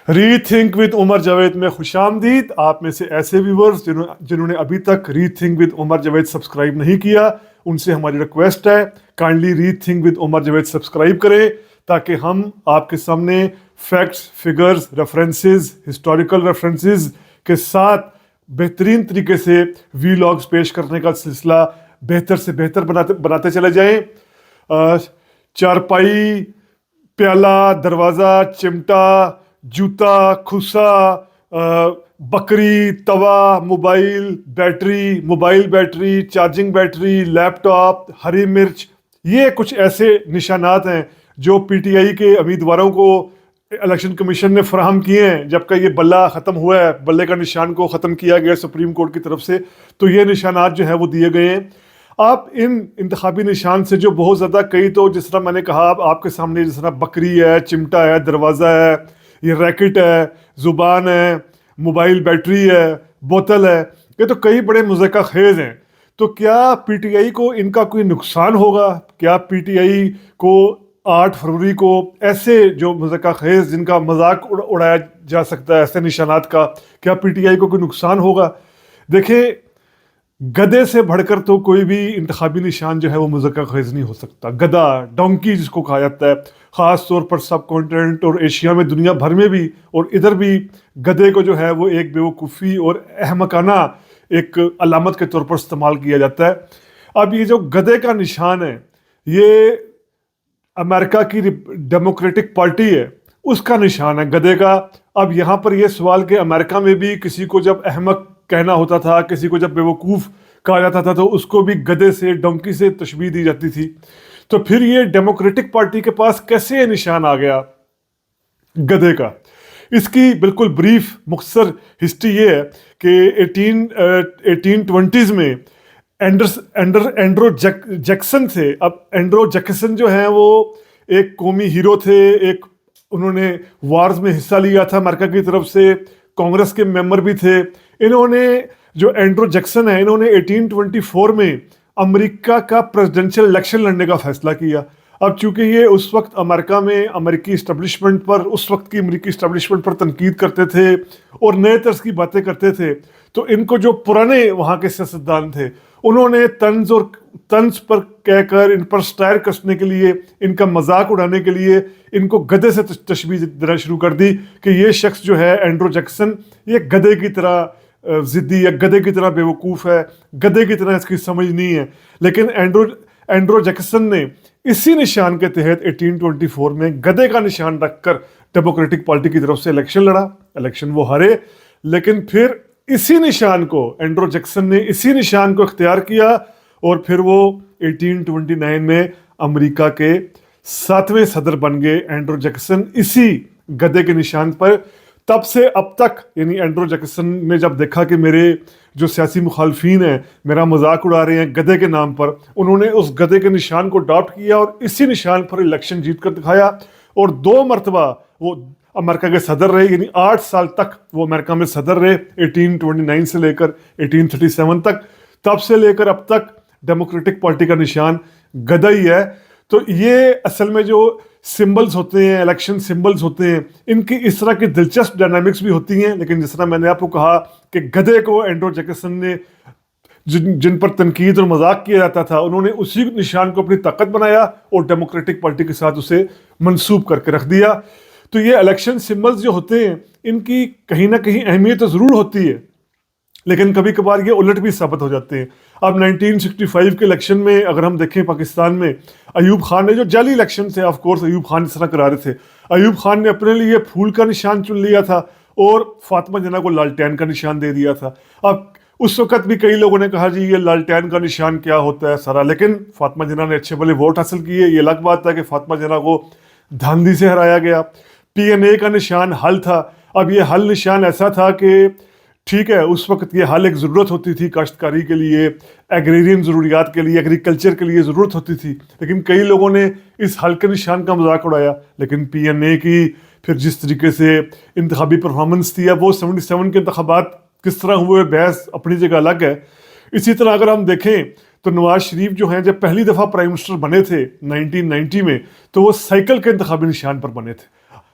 Re think with Umar Javed میں خوش آمدید. آپ میں سے ایسے ویورز جنہوں نے ابھی تک rethink with Umar Javed subscribe نہیں کیا، ان سے ہماری ریکویسٹ ہے kindly rethink with Umar Javed subscribe کریں تاکہ ہم آپ کے سامنے facts, figures, references, historical references کے ساتھ بہترین طریقے سے ویلاگز پیش کرنے کا سلسلہ بہتر سے بہتر بناتے چلے جائیں. چارپائی، پیالہ، دروازہ، چمٹا، جوتا، کھوسا، بکری، توا، موبائل بیٹری، چارجنگ بیٹری، لیپ ٹاپ، ہری مرچ، یہ کچھ ایسے نشانات ہیں جو پی ٹی آئی کے امیدواروں کو الیکشن کمیشن نے فراہم کیے ہیں. جب کہ یہ بلہ ختم ہوا ہے، بلے کا نشان کو ختم کیا گیا سپریم کورٹ کی طرف سے، تو یہ نشانات جو ہے وہ دیے گئے ہیں. آپ ان انتخابی نشان سے جو بہت زیادہ کئی تو جس طرح میں نے کہا آپ کے سامنے جس طرح بکری ہے، چمٹا ہے، دروازہ ہے، یہ ریکٹ ہے، زبان ہے، موبائل بیٹری ہے، بوتل ہے، یہ تو کئی بڑے مضحکہ خیز ہیں. تو کیا پی ٹی آئی کو ان کا کوئی نقصان ہوگا؟ کیا پی ٹی آئی کو 8 فروری کو ایسے جو مضحکہ خیز جن کا مذاق اڑایا جا سکتا ہے ایسے نشانات کا، کیا پی ٹی آئی کو کوئی نقصان ہوگا؟ دیکھیں، گدے سے بڑھ کر تو کوئی بھی انتخابی نشان جو ہے وہ مضحکہ خیز نہیں ہو سکتا. گدا، ڈونکی جس کو کہا جاتا ہے، خاص طور پر سب کانٹیننٹ اور ایشیا میں، دنیا بھر میں بھی اور ادھر بھی گدے کو جو ہے وہ ایک بیوقوفی اور احمقانہ ایک علامت کے طور پر استعمال کیا جاتا ہے. اب یہ جو گدے کا نشان ہے، یہ امریکہ کی ڈیموکریٹک پارٹی ہے، اس کا نشان ہے گدے کا. اب یہاں پر یہ سوال کہ امریکہ میں بھی کسی کو جب احمق کہنا ہوتا تھا، کسی کو جب بیوقوف کہا جاتا تھا، تو اس کو بھی گدے سے، ڈونکی سے تشبیہ دی جاتی تھی. تو پھر یہ ڈیموکریٹک پارٹی کے پاس کیسے یہ نشان آ گیا گدے کا؟ اس کی بالکل بریف مختصر ہسٹری یہ ہے کہ 1820s میں اینڈرو جیکسن تھے. اب اینڈرو جیکسن جو ہیں وہ ایک قومی ہیرو تھے، انہوں نے وارز میں حصہ لیا تھا امریکہ کی طرف سے، کانگریس کے ممبر بھی تھے. انہوں نے جو اینڈرو جیکسن ہے، انہوں نے 1824 میں امریکہ کا پریزیڈنشل الیکشن لڑنے کا فیصلہ کیا. اب چونکہ یہ اس وقت امریکہ میں امریکی اسٹیبلشمنٹ پر، اس وقت کی امریکی اسٹیبلشمنٹ پر تنقید کرتے تھے اور نئے طرز کی باتیں کرتے تھے، تو ان کو جو پرانے وہاں کے سیاستدان تھے، انہوں نے طنز پر کہہ کر، ان پر سٹائر کسنے کے لیے، ان کا مذاق اڑانے کے لیے ان کو گدے سے تشبیہ دینا شروع کر دی کہ یہ شخص جو ہے اینڈرو جیکسن، یہ گدے کی طرح ضدی یا گدے کی طرح بیوقوف ہے، گدے کی طرح اس کی سمجھ نہیں ہے. لیکن اینڈرو جیکسن نے اسی نشان کے تحت 1824 میں گدے کا نشان رکھ کر ڈیموکریٹک پارٹی کی طرف سے الیکشن لڑا. الیکشن وہ ہارے، لیکن پھر اسی نشان کو، اینڈرو جیکسن نے اسی نشان کو اختیار کیا اور پھر وہ 1829 میں امریکہ کے 7ویں صدر بن گئے اینڈرو جیکسن، اسی گدے کے نشان پر. تب سے اب تک، یعنی اینڈرو جیکسن نے جب دیکھا کہ میرے جو سیاسی مخالفین ہیں میرا مذاق اڑا رہے ہیں گدے کے نام پر، انہوں نے اس گدے کے نشان کو اڈاپٹ کیا اور اسی نشان پر الیکشن جیت کر دکھایا. اور 2 مرتبہ وہ امریکہ کے صدر رہے، یعنی 8 سال تک وہ امریکہ میں صدر رہے، 1829 سے لے کر 1837 تک. تب سے لے کر اب تک ڈیموکریٹک پارٹی کا نشان گدا ہی ہے. تو یہ اصل میں جو سمبلز ہوتے ہیں، الیکشن سمبلز ہوتے ہیں، ان کی اس طرح کی دلچسپ ڈائنامکس بھی ہوتی ہیں. لیکن جس طرح میں نے آپ کو کہا کہ گدے کو اینڈرو جیکسن نے جن پر تنقید اور مذاق کیا جاتا تھا، انہوں نے اسی نشان کو اپنی طاقت بنایا اور ڈیموکریٹک پارٹی کے ساتھ اسے منسوب کر کے رکھ دیا. تو یہ الیکشن سمبلز جو ہوتے ہیں، ان کی کہیں نہ کہیں اہمیت تو ضرور ہوتی ہے، لیکن کبھی کبھار یہ الٹ بھی ثابت ہو جاتے ہیں. اب 1965 کے الیکشن میں اگر ہم دیکھیں پاکستان میں، ایوب خان نے جو جعلی الیکشن تھے، آف کورس ایوب خان اس طرح کرا رہے تھے، ایوب خان نے اپنے لیے پھول کا نشان چن لیا تھا اور فاطمہ جناح کو لالٹین کا نشان دے دیا تھا. اب اس وقت بھی کئی لوگوں نے کہا جی یہ لالٹین کا نشان کیا ہوتا ہے سارا، لیکن فاطمہ جناح نے اچھے بھلے ووٹ حاصل کیے. یہ الگ بات ہے کہ فاطمہ جناح کو دھاندلی سے ہرایا گیا. پی این اے کا نشان حل تھا. اب یہ حل نشان ایسا تھا کہ ٹھیک ہے، اس وقت یہ حل ایک ضرورت ہوتی تھی کاشتکاری کے لیے، ایگریرین ضروریات کے لیے، ایگریکلچر کے لیے ضرورت ہوتی تھی، لیکن کئی لوگوں نے اس حل کے نشان کا مذاق اڑایا. لیکن پی این اے کی پھر جس طریقے سے انتخابی پرفارمنس تھی، اب وہ 77 کے انتخابات کس طرح ہوئے، بحث اپنی جگہ الگ ہے. اسی طرح اگر ہم دیکھیں تو نواز شریف جو ہیں جب پہلی دفعہ پرائم منسٹر بنے تھے 1990 میں، تو وہ سائیکل کے انتخابی نشان پر بنے تھے.